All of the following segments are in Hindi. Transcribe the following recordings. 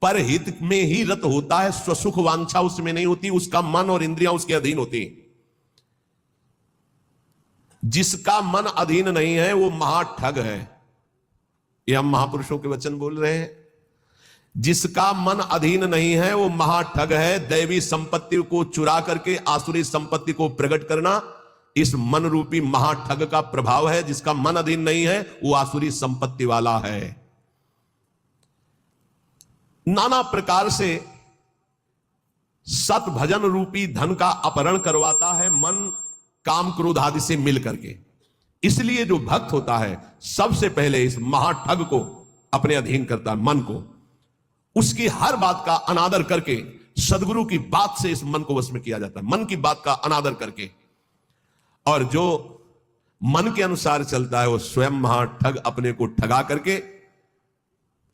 पर हित में ही रत होता है, स्वसुख वांछा उसमें नहीं होती, उसका मन और इंद्रियां उसके अधीन होती। जिसका मन अधीन नहीं है वो महाठग है। ये हम महापुरुषों के वचन बोल रहे हैं। जिसका मन अधीन नहीं है वो महाठग है। दैवी संपत्ति को चुरा करके आसुरी संपत्ति को प्रकट करना इस मन रूपी महाठग का प्रभाव है। जिसका मन अधीन नहीं है वो आसुरी संपत्ति वाला है। नाना प्रकार से सत भजन रूपी धन का अपहरण करवाता है मन काम क्रोध आदि से मिल करके। इसलिए जो भक्त होता है सबसे पहले इस महाठग को अपने अधीन करता है, मन को। उसकी हर बात का अनादर करके, सदगुरु की बात से इस मन को वश में किया जाता है, मन की बात का अनादर करके। और जो मन के अनुसार चलता है वो स्वयं महाठग अपने को ठगा करके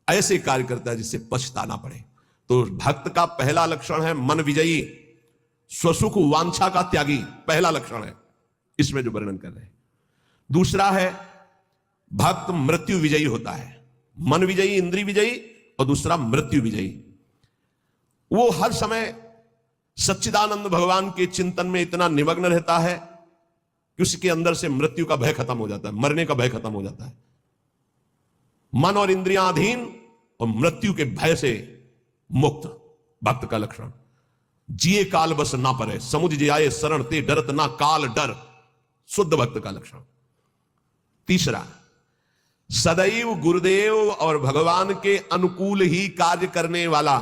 ऐसे कार्य करता है जिससे पछताना पड़े। तो भक्त का पहला लक्षण है मन विजयी, स्वसुख वांछा का त्यागी, पहला लक्षण है इसमें जो वर्णन कर रहे हैं। दूसरा है भक्त मृत्यु विजयी होता है। मन विजयी, इंद्रिय विजयी, और दूसरा मृत्यु विजयी। वो हर समय सच्चिदानंद भगवान के चिंतन में इतना निमग्न रहता है कि उसके अंदर से मृत्यु का भय खत्म हो जाता है, मरने का भय खत्म हो जाता है। मन और इंद्रियां अधीन और मृत्यु के भय से मुक्त, भक्त का लक्षण। जिए काल बस ना परे, समुझ जाए शरण ते डरत ना काल डर, शुद्ध भक्त का लक्षण। तीसरा, सदैव गुरुदेव और भगवान के अनुकूल ही कार्य करने वाला,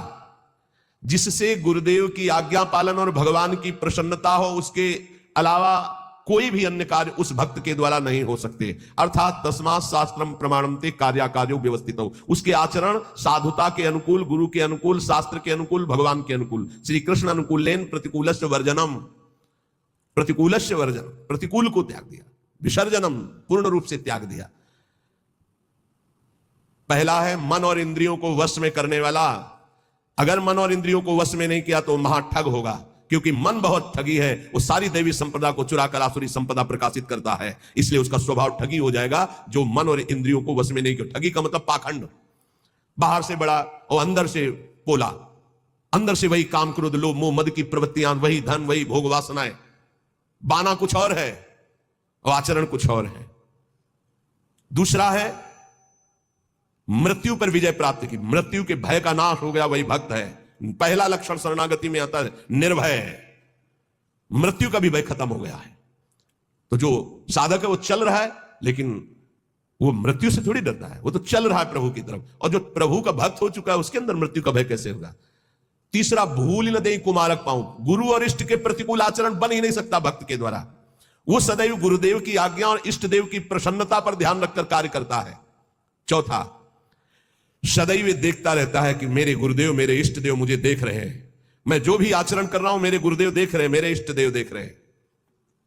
जिससे गुरुदेव की आज्ञा पालन और भगवान की प्रसन्नता हो, उसके अलावा कोई भी अन्य कार्य उस भक्त के द्वारा नहीं हो सकते। अर्थात तस्मात् शास्त्रम प्रमाणन्ते कार्याकार्यो व्यवस्थितो। उसके आचरण साधुता के अनुकूल, गुरु के अनुकूल, शास्त्र के अनुकूल, भगवान के अनुकूल। श्री कृष्ण अनुकूलेन प्रतिकूलस्य वर्जनम, प्रतिकूलस्य वर्जन, प्रतिकूल को त्याग दिया, विसर्जनम पूर्ण रूप से त्याग दिया। पहला है मन और इंद्रियों को वश में करने वाला। अगर मन और इंद्रियों को वश में नहीं किया तो महाठग होगा, क्योंकि मन बहुत ठगी है। वो सारी दैवी संपदा को चुराकर आसुरी संपदा प्रकाशित करता है, इसलिए उसका स्वभाव ठगी हो जाएगा। जो मन और इंद्रियों को वश में नहीं किया, ठगी का मतलब पाखंड, बाहर से बड़ा और अंदर से पोला, अंदर से वही काम क्रोध लोभ मोह मद की प्रवृत्तियां, वही धन, वही भोग वासनाएं। बाना कुछ और है और आचरण कुछ और है। दूसरा है मृत्यु पर विजय प्राप्त की, मृत्यु के भय का नाश हो गया, वही भक्त है। पहला लक्षण शरणागति में आता है निर्भय है, मृत्यु का भी भय खत्म हो गया है। तो जो साधक है वो चल रहा है, लेकिन वो मृत्यु से थोड़ी डरता है, वो तो चल रहा है प्रभु की तरफ। और जो प्रभु का भक्त हो चुका है उसके अंदर मृत्यु का भय कैसे होगा। तीसरा, भूल न दे कुमारक पाऊं, गुरु और इष्ट के प्रतिकूल आचरण बन ही नहीं सकता भक्त के द्वारा। वो सदैव गुरुदेव की आज्ञा और इष्ट देव की प्रसन्नता पर ध्यान रखकर कार्य करता है। चौथा, सदैव देखता रहता है कि मेरे गुरुदेव, मेरे इष्ट देव मुझे देख रहे हैं, मैं जो भी आचरण कर रहा हूं मेरे गुरुदेव देख रहे हैं, मेरे इष्ट देव देख रहे हैं।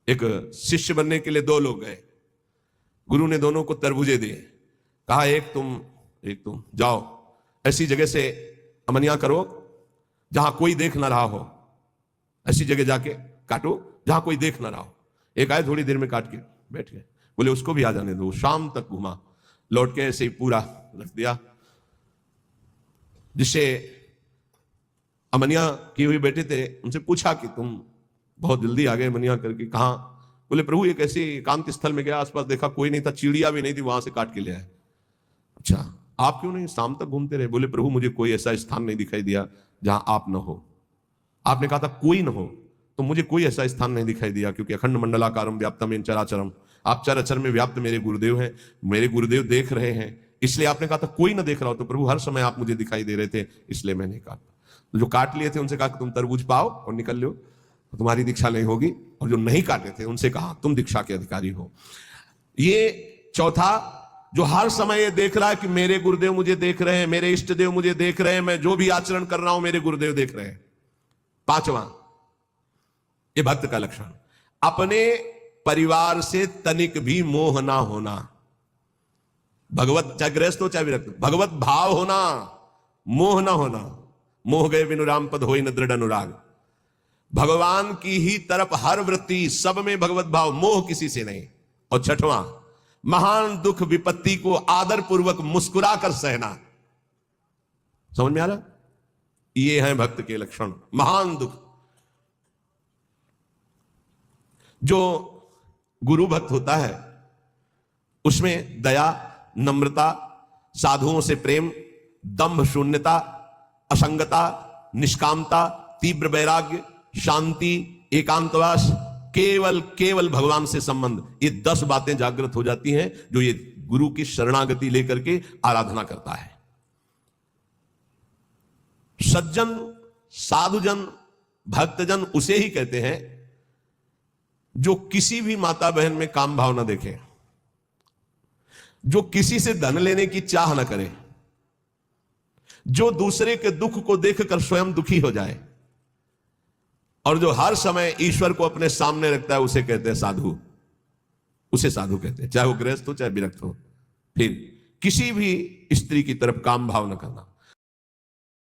एक शिष्य बनने के लिए दो लोग गए, गुरु ने दोनों को तरबूजे दिए, कहा एक तुम जाओ ऐसी जगह से अमनिया करो जहां कोई देख ना रहा हो, ऐसी जगह जाके काटो जहां कोई देख ना रहा हो। एक आए, थोड़ी देर में काट के बैठ गए, बोले उसको भी आ जाने दो। शाम तक घुमा, लौट के ऐसे ही पूरा रख दिया। जिससे अमनिया किए हुए बैठे थे उनसे पूछा कि तुम बहुत जल्दी आ गए अमनिया करके, कहां? बोले प्रभु एक ऐसे एकांत स्थल में गया, आसपास देखा कोई नहीं था, चिड़िया भी नहीं थी, वहां से काट के ले आए। अच्छा, आप क्यों नहीं शाम तक घूमते रहे? बोले प्रभु मुझे कोई ऐसा स्थान नहीं दिखाई दिया जहां आप न हो। आपने कहा था कोई न हो, तो मुझे कोई ऐसा स्थान नहीं दिखाई दिया, क्योंकि अखंड मंडलाकारम व्याप्तम येन चराचरम, आप चराचर में व्याप्त मेरे गुरुदेव हैं, मेरे गुरुदेव देख रहे हैं। इसलिए आपने कहा था कोई ना देख रहा हो, तो प्रभु हर समय आप मुझे दिखाई दे रहे थे, इसलिए मैं नहीं काटा। तो जो काट लिए थे उनसे कहा कि तुम तरबूज पाओ और निकल लो, तो तुम्हारी दीक्षा नहीं होगी। और जो नहीं काटे थे उनसे कहा तुम दीक्षा के अधिकारी हो। ये चौथा, जो हर समय ये देख रहा है कि मेरे गुरुदेव मुझे देख रहे हैं, मेरे इष्ट देव मुझे देख रहे हैं, मैं जो भी आचरण कर रहा हूं मेरे गुरुदेव देख रहे हैं। पांचवा, ये भक्त का लक्षण, अपने परिवार से तनिक भी मोह ना होना। भगवत, चाहे गृहस्थ हो चाहे विरक्त, भगवत भाव होना, मोह ना होना। मोह गए बिनु राम पद होई न दृढ़ अनुराग। भगवान की ही तरफ हर वृत्ति, सब में भगवत भाव, मोह किसी से नहीं। और छठवां, महान दुख विपत्ति को आदर पूर्वक मुस्कुरा कर सहना। समझ में आ रहा? ये हैं भक्त के लक्षण। महान दुख। जो गुरु भक्त होता है उसमें दया, नम्रता, साधुओं से प्रेम, दंभ शून्यता, असंगता, निष्कामता, तीव्र वैराग्य, शांति, एकांतवास, केवल भगवान से संबंध, ये 10 बातें जागृत हो जाती हैं जो ये गुरु की शरणागति लेकर के आराधना करता है। सज्जन, साधुजन, भक्तजन उसे ही कहते हैं जो किसी भी माता बहन में काम भाव न देखे, जो किसी से धन लेने की चाह न करे, जो दूसरे के दुख को देखकर स्वयं दुखी हो जाए, और जो हर समय ईश्वर को अपने सामने रखता है, उसे कहते हैं साधु। उसे साधु कहते हैं, चाहे वो गृहस्थ हो चाहे विरक्त हो। फिर किसी भी स्त्री की तरफ काम भाव न करना।